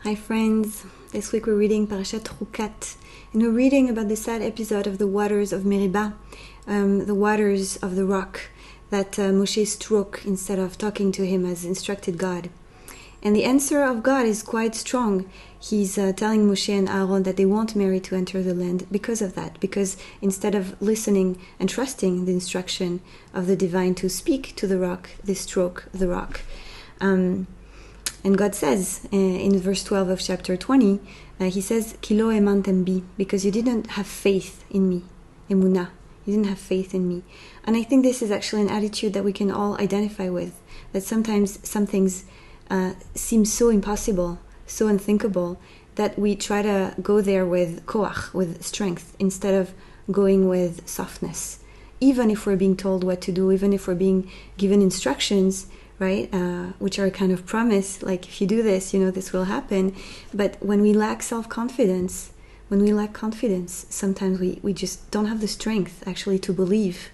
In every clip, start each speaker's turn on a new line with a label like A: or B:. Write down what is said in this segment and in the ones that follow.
A: Hi friends, this week we're reading Parshat Chukat, and we're reading about the sad episode of the waters of Mira, the waters of the rock that Moshe struck instead of talking to him as instructed God. And the answer of God is quite strong. He's telling Moshe and Aaron that they won't marry to enter the land because of that, because instead of listening and trusting the instruction of the divine to speak to the rock, they struck the rock. And God says in verse 12 of chapter 20, he says, Ki lo emantem bi, because you didn't have faith in me, emunah. You didn't have faith in me. And I think this is actually an attitude that we can all identify with, that sometimes some things seem so impossible, so unthinkable, that we try to go there with koach, with strength, instead of going with softness. Even if we're being told what to do, even if we're being given instructions, right, which are a kind of promise, like if you do this, this will happen. But when we lack self-confidence, sometimes we just don't have the strength actually to believe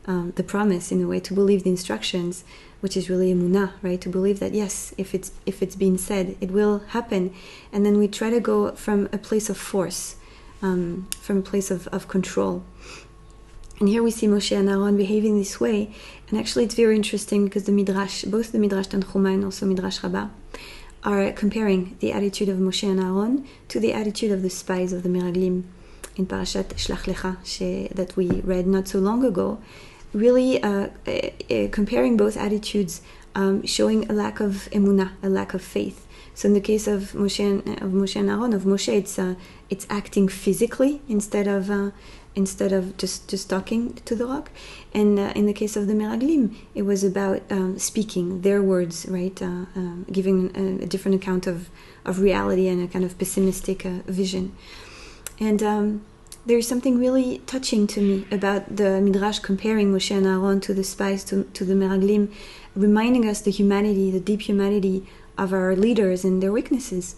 A: the promise, in a way, to believe the instructions, which is really emunah, right? To believe that yes, if it's been said, it will happen. And then we try to go from a place of force, from a place of control. And here we see Moshe and Aaron behaving this way. And actually it's very interesting because the Midrash, both the Midrash Tanchuma and also Midrash Rabbah, are comparing the attitude of Moshe and Aaron to the attitude of the spies of the Miraglim in Parshat Shlach Lecha that we read not so long ago, really comparing both attitudes, showing a lack of emunah, a lack of faith. So in the case of Moshe and Aaron, of Moshe, it's acting physically instead of just talking to the rock. And in the case of the Miraglim, it was about speaking their words, right? Giving a different account of reality and a kind of pessimistic vision. And there's something really touching to me about the Midrash comparing Moshe and Aaron to the spies, to the Miraglim, reminding us the humanity, the deep humanity of our leaders and their weaknesses.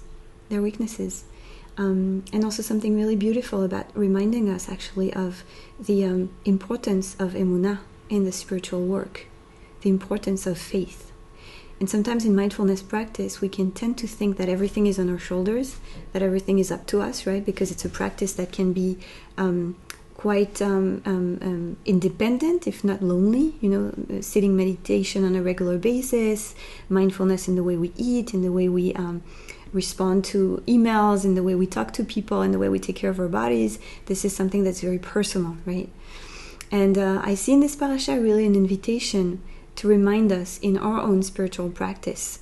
A: And also something really beautiful about reminding us actually of the importance of emunah in the spiritual work, the importance of faith. And sometimes in mindfulness practice, we can tend to think that everything is on our shoulders, that everything is up to us, right? Because it's a practice that can be quite independent, if not lonely, sitting meditation on a regular basis, mindfulness in the way we eat, in the way we respond to emails, in the way we talk to people, in the way we take care of our bodies. This is something that's very personal, right? And I see in this parasha really an invitation to remind us in our own spiritual practice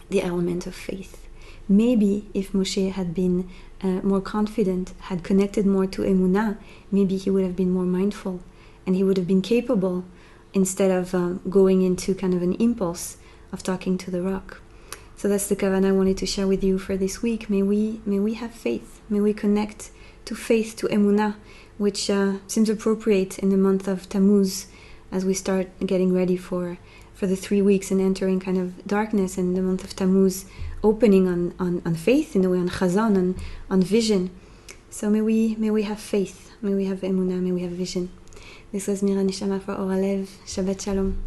A: the element of faith. Maybe if Moshe had been more confident, had connected more to emunah, maybe he would have been more mindful and he would have been capable, instead of going into kind of an impulse of talking to the rock. So that's the kavanah I wanted to share with you for this week. May we have faith. May we connect to faith, to emunah, which seems appropriate in the month of Tammuz, as we start getting ready for the 3 weeks and entering kind of darkness, and the month of Tammuz opening on faith, in a way, on chazon, on vision. So may we have faith, may we have emunah, may we have vision. This was Mira, Neshama for Or Alev. Shabbat Shalom.